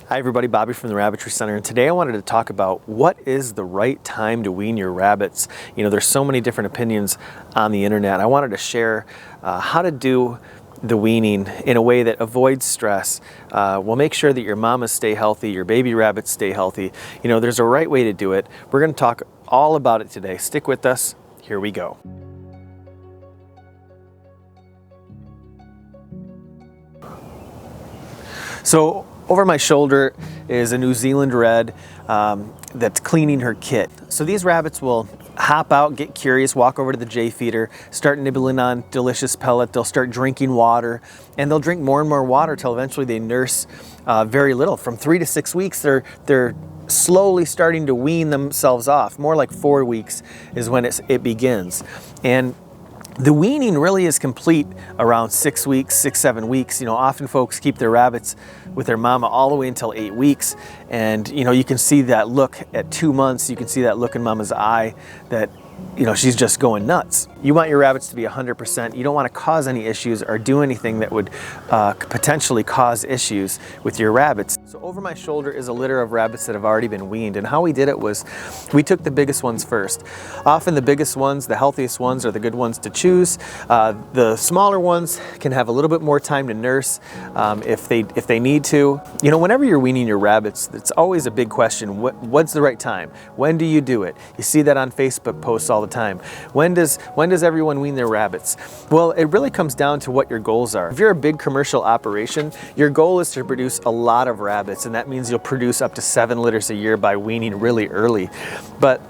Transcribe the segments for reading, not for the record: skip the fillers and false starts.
Hi everybody, Bobby from the Rabbitry Center, and today I wanted to talk about what is the right time to wean your rabbits. You know, there's so many different opinions on the internet. I wanted to share how to do the weaning in a way that avoids stress, will make sure that your mamas stay healthy, your baby rabbits stay healthy. You know, there's a right way to do it. We're going to talk all about it today. Stick with us. Here we go. So over my shoulder is a New Zealand red that's cleaning her kit. So these rabbits will hop out, get curious, walk over to the J feeder, start nibbling on delicious pellet. They'll start drinking water, and they'll drink more and more water till eventually they nurse very little. From 3 to 6 weeks, they're slowly starting to wean themselves off. More like 4 weeks is when it begins. And the weaning really is complete around 6 weeks, 6, 7 weeks. You know, often folks keep their rabbits with their mama all the way until 8 weeks. And, you know, you can see that look at 2 months. You can see that look in mama's eye that, you know, she's just going nuts. You want your rabbits to be 100%. You don't want to cause any issues or do anything that would potentially cause issues with your rabbits. So over my shoulder is a litter of rabbits that have already been weaned. And how we did it was we took the biggest ones first. Often the biggest ones, the healthiest ones, are the good ones to choose. The smaller ones can have a little bit more time to nurse if they need to. You know, whenever you're weaning your rabbits, it's always a big question. What's the right time? When do you do it? You see that on Facebook posts all the time. When does everyone wean their rabbits? Well, it really comes down to what your goals are. If you're a big commercial operation, your goal is to produce a lot of rabbits, and that means you'll produce up to 7 litters a year by weaning really early. But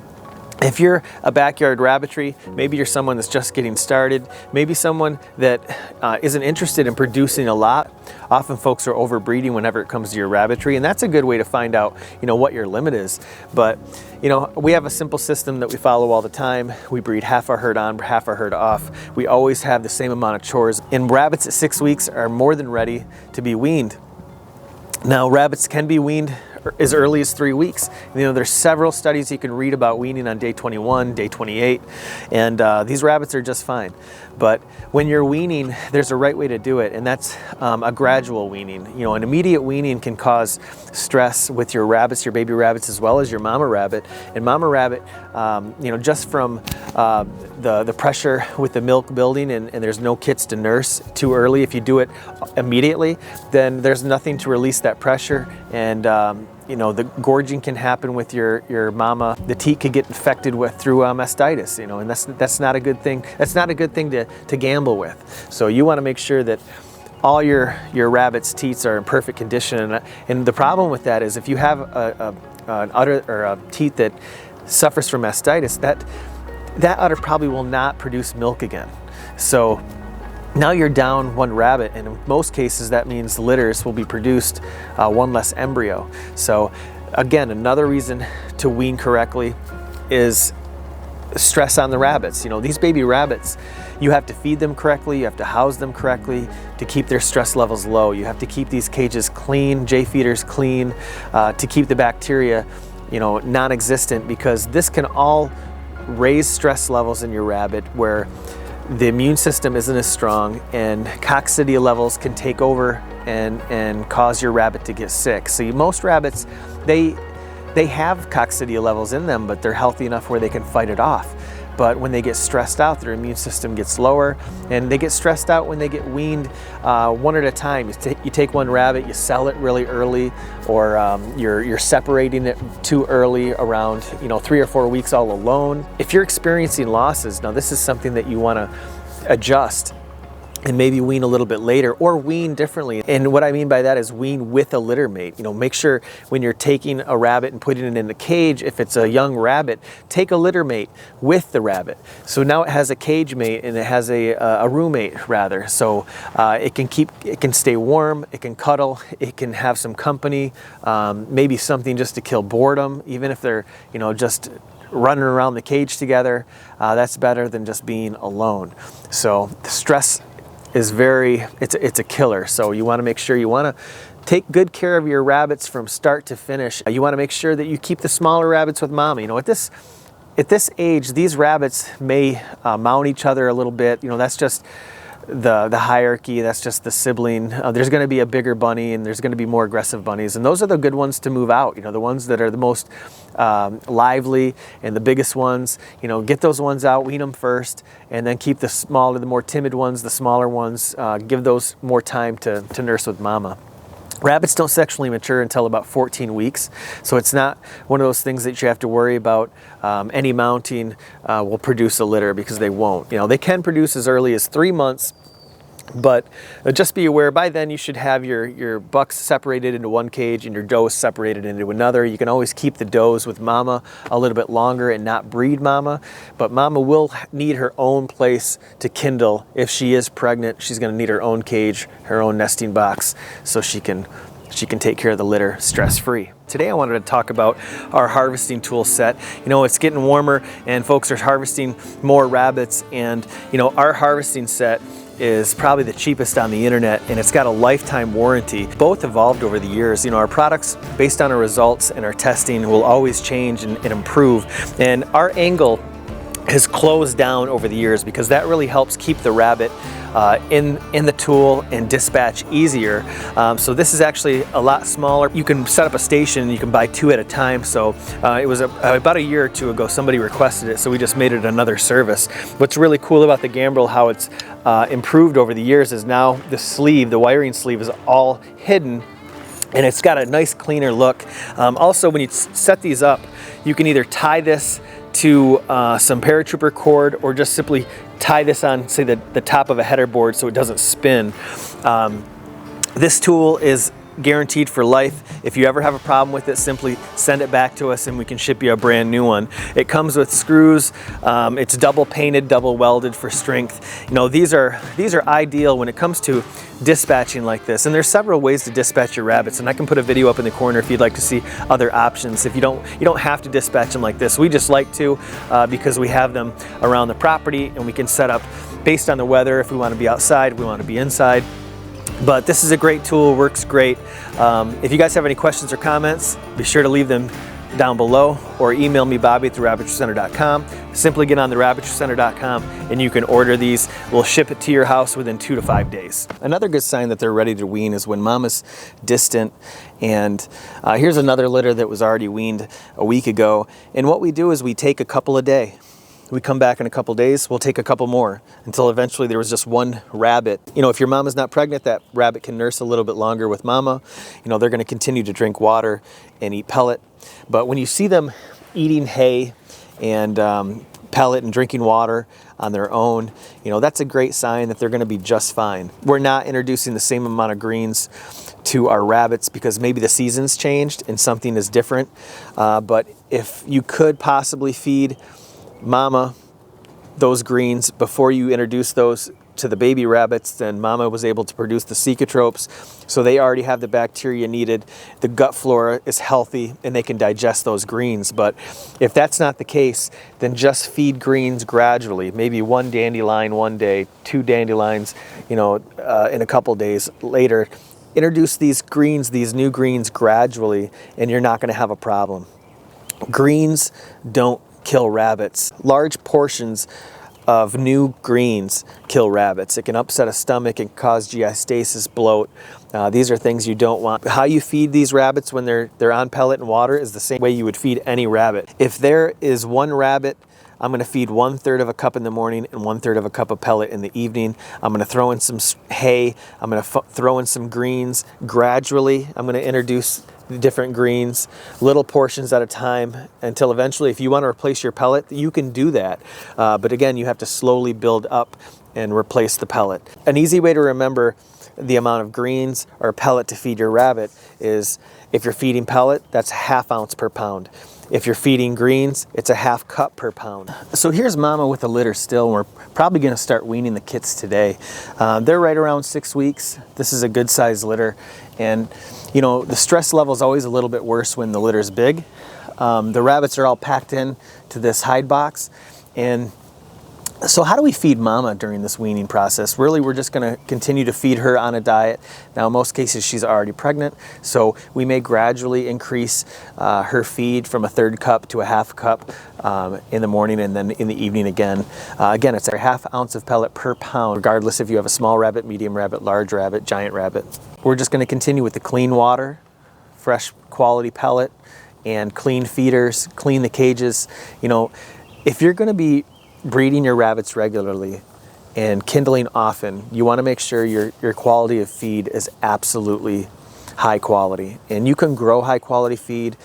if you're a backyard rabbitry, maybe you're someone that's just getting started, maybe someone that isn't interested in producing a lot. Often folks are overbreeding whenever it comes to your rabbitry, and that's a good way to find out, you know, what your limit is. But, you know, we have a simple system that we follow all the time. We breed half our herd on, half our herd off. We always have the same amount of chores, and rabbits at 6 weeks are more than ready to be weaned. Now, rabbits can be weaned as early as 3 weeks. You know, there's several studies you can read about weaning on day 21, day 28, and these rabbits are just fine. But when you're weaning, there's a right way to do it, and that's a gradual weaning. You know, an immediate weaning can cause stress with your rabbits, your baby rabbits, as well as your mama rabbit. And mama rabbit, you know, just from the pressure with the milk building, and there's no kits to nurse too early. If you do it immediately, then there's nothing to release that pressure, and you know, the gorging can happen with your mama. The teat could get infected through mastitis, you know, and that's not a good thing. That's not a good thing to gamble with. So you want to make sure that all your rabbits' teats are in perfect condition. And the problem with that is if you have an udder or a teat that suffers from mastitis, that udder probably will not produce milk again. So now you're down 1 rabbit, and in most cases that means litters will be produced 1 less embryo. So again, another reason to wean correctly is stress on the rabbits. You know, these baby rabbits, you have to feed them correctly, you have to house them correctly to keep their stress levels low. You have to keep these cages clean, J feeders clean, to keep the bacteria, you know, non-existent, because this can all raise stress levels in your rabbit where the immune system isn't as strong, and coccidia levels can take over and cause your rabbit to get sick. So most rabbits, they have coccidia levels in them, but they're healthy enough where they can fight it off. But when they get stressed out, their immune system gets lower, and they get stressed out when they get weaned one at a time. You take 1 rabbit, you sell it really early, or you're separating it too early, around, you know, 3 or 4 weeks all alone. If you're experiencing losses, now this is something that you want to adjust and maybe wean a little bit later, or wean differently. And what I mean by that is wean with a litter mate. You know, make sure when you're taking a rabbit and putting it in the cage, if it's a young rabbit, take a litter mate with the rabbit. So now it has a cage mate, and it has a roommate rather. So it can stay warm, it can cuddle, it can have some company, maybe something just to kill boredom, even if they're, you know, just running around the cage together. That's better than just being alone. So the stress is it's a killer. So you want to make sure you want to take good care of your rabbits from start to finish. You want to make sure that you keep the smaller rabbits with mama. You know, at this age, these rabbits may mount each other a little bit. You know, that's just the hierarchy. That's just the sibling. There's going to be a bigger bunny, and there's going to be more aggressive bunnies, and those are the good ones to move out. You know, the ones that are the most lively and the biggest ones. You know, get those ones out, wean them first, and then keep the smaller, the more timid ones, the smaller ones. Give those more time to nurse with mama. Rabbits don't sexually mature until about 14 weeks, so it's not one of those things that you have to worry about. Any mounting will produce a litter, because they won't. You know, they can produce as early as 3 months, but just be aware, by then you should have your bucks separated into one cage and your does separated into another. You can always keep the does with mama a little bit longer and not breed mama, but mama will need her own place to kindle. If she is pregnant, she's going to need her own cage, her own nesting box, so she can take care of the litter stress-free. Today I wanted to talk about our harvesting tool set. You know, it's getting warmer and folks are harvesting more rabbits, and you know, our harvesting set is probably the cheapest on the internet, and it's got a lifetime warranty. Both evolved over the years. You know, our products, based on our results and our testing, will always change and improve. And our angle has closed down over the years, because that really helps keep the rabbit in the tool and dispatch easier. So this is actually a lot smaller. You can set up a station and you can buy 2 at a time. So it was about a year or 2 ago somebody requested it, so we just made it another service. What's really cool about the Gambrel, how it's improved over the years, is now the sleeve, the wiring sleeve, is all hidden, and it's got a nice cleaner look. Also, when you set these up, you can either tie this to some paratrooper cord, or just simply tie this on, say, the top of a header board so it doesn't spin. This tool is guaranteed for life. If you ever have a problem with it, simply send it back to us and we can ship you a brand new one. It comes with screws. It's double painted, double welded for strength. You know, these are ideal when it comes to dispatching like this. And there's several ways to dispatch your rabbits, and I can put a video up in the corner if you'd like to see other options. If you don't have to dispatch them like this. We just like to, because we have them around the property, and we can set up based on the weather. If we want to be outside, we want to be inside. But this is a great tool, works great. If you guys have any questions or comments, be sure to leave them down below, or email me, Bobby, through rabbitrycenter.com. Simply get on the rabbitrycenter.com and you can order these. We'll ship it to your house within 2 to 5 days. Another good sign that they're ready to wean is when mama's distant. And here's another litter that was already weaned a week ago. And what we do is we take a couple a day. We come back in a couple days, we'll take a couple more, until eventually there was just one rabbit. You know, if your mama's not pregnant, that rabbit can nurse a little bit longer with mama. You know, they're going to continue to drink water and eat pellet. But when you see them eating hay and pellet and drinking water on their own, you know, that's a great sign that they're going to be just fine. We're not introducing the same amount of greens to our rabbits because maybe the season's changed and something is different. But if you could possibly feed mama those greens before you introduce those to the baby rabbits, then mama was able to produce the cecotropes, so they already have the bacteria needed. The gut flora is healthy and they can digest those greens. But if that's not the case, then just feed greens gradually. Maybe 1 dandelion one day, 2 dandelions, you know, in a couple days later. Introduce these greens, these new greens, gradually, and you're not going to have a problem. Greens don't kill rabbits. Large portions of new greens kill rabbits. It can upset a stomach and cause GI stasis, bloat. These are things you don't want. How you feed these rabbits when they're on pellet and water is the same way you would feed any rabbit. If there is one rabbit, I'm going to feed 1/3 of a cup in the morning and 1/3 of a cup of pellet in the evening. I'm going to throw in some hay. I'm going to throw in some greens gradually. I'm going to introduce the different greens, little portions at a time, until eventually, if you want to replace your pellet, you can do that. But again, you have to slowly build up and replace the pellet. An easy way to remember the amount of greens or pellet to feed your rabbit is, if you're feeding pellet, that's 1/2 ounce per pound. If you're feeding greens, it's a 1/2 cup per pound. So here's mama with the litter still, and we're probably going to start weaning the kits today. They're right around 6 weeks. This is a good size litter, and you know, the stress level is always a little bit worse when the litter's big. The rabbits are all packed in to this hide box, and So how do we feed mama during this weaning process? Really, we're just going to continue to feed her on a diet. Now, in most cases, she's already pregnant, so we may gradually increase her feed from a 1/3 cup to a 1/2 cup in the morning, and then in the evening again. Again, it's a 1/2 ounce of pellet per pound, regardless if you have a small rabbit, medium rabbit, large rabbit, giant rabbit. We're just going to continue with the clean water, fresh quality pellet, and clean feeders, clean the cages. You know, if you're going to be breeding your rabbits regularly and kindling often, you want to make sure your quality of feed is absolutely high quality. And you can grow high quality feed.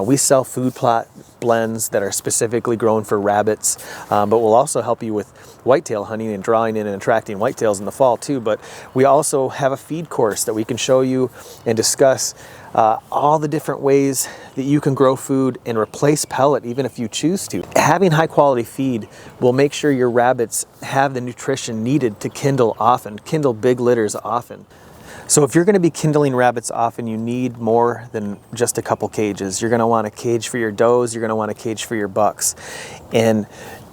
We sell food plot blends that are specifically grown for rabbits, but we'll also help you with whitetail hunting and drawing in and attracting whitetails in the fall too. But we also have a feed course that we can show you and discuss all the different ways that you can grow food and replace pellet even if you choose to. Having high quality feed will make sure your rabbits have the nutrition needed to kindle often, kindle big litters often. So if you're going to be kindling rabbits often, you need more than just a couple cages. You're going to want a cage for your does, you're going to want a cage for your bucks, and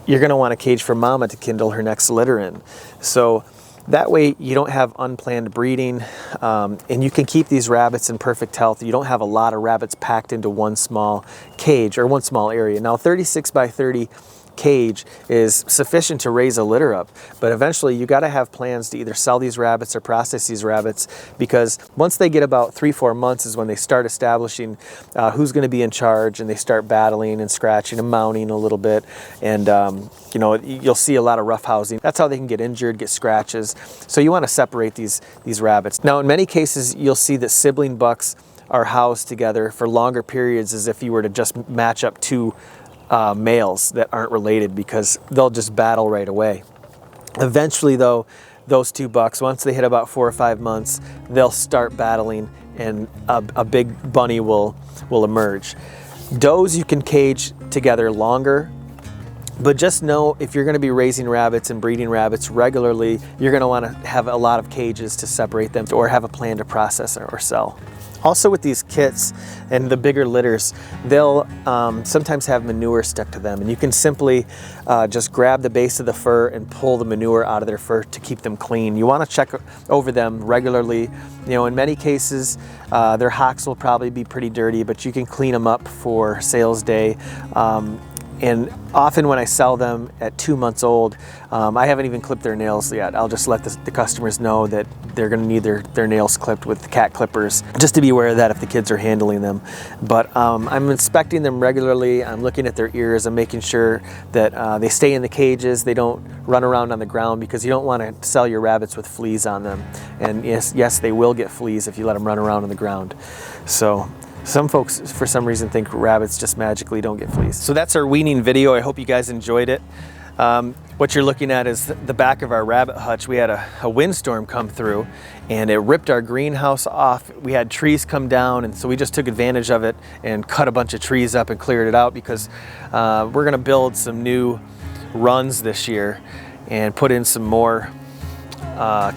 you're going to want a cage for mama to kindle her next litter in. So that way you don't have unplanned breeding, and you can keep these rabbits in perfect health. You don't have a lot of rabbits packed into one small cage or one small area. Now 36 by 30 cage is sufficient to raise a litter up, but eventually you got to have plans to either sell these rabbits or process these rabbits, because once they get about 3-4 months is when they start establishing who's going to be in charge, and they start battling and scratching and mounting a little bit, and you know, you'll see a lot of rough housing. That's how they can get injured, get scratches. So you want to separate these rabbits. Now in many cases you'll see that sibling bucks are housed together for longer periods, as if you were to just match up two males that aren't related, because they'll just battle right away. Eventually though, those two bucks, once they hit about 4 or 5 months, they'll start battling, and a big bunny will emerge. Does you can cage together longer, but just know if you're going to be raising rabbits and breeding rabbits regularly, you're going to want to have a lot of cages to separate them, or have a plan to process or sell. Also with these kits and the bigger litters, they'll sometimes have manure stuck to them, and you can simply just grab the base of the fur and pull the manure out of their fur to keep them clean. You want to check over them regularly. You know, in many cases their hocks will probably be pretty dirty, but you can clean them up for sales day. And often when I sell them at 2 months old, I haven't even clipped their nails yet. I'll just let the customers know that they're going to need their nails clipped with the cat clippers, just to be aware of that if the kids are handling them. But I'm inspecting them regularly. I'm looking at their ears. I'm making sure that they stay in the cages. They don't run around on the ground, because you don't want to sell your rabbits with fleas on them. And yes, they will get fleas if you let them run around on the ground. So some folks, for some reason, think rabbits just magically don't get fleas. So that's our weaning video. I hope you guys enjoyed it. What you're looking at is the back of our rabbit hutch. We had a windstorm come through, and it ripped our greenhouse off. We had trees come down, and so we just took advantage of it and cut a bunch of trees up and cleared it out, because we're gonna build some new runs this year and put in some more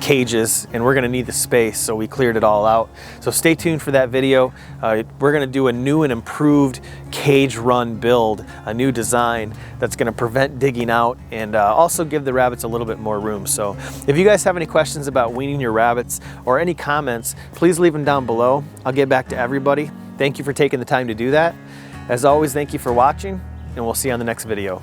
cages, and we're going to need the space, so we cleared it all out. So stay tuned for that video. We're going to do a new and improved cage run build, a new design that's going to prevent digging out, and also give the rabbits a little bit more room. So if you guys have any questions about weaning your rabbits, or any comments, please leave them down below. I'll get back to everybody. Thank you for taking the time to do that. As always, thank you for watching, and we'll see you on the next video.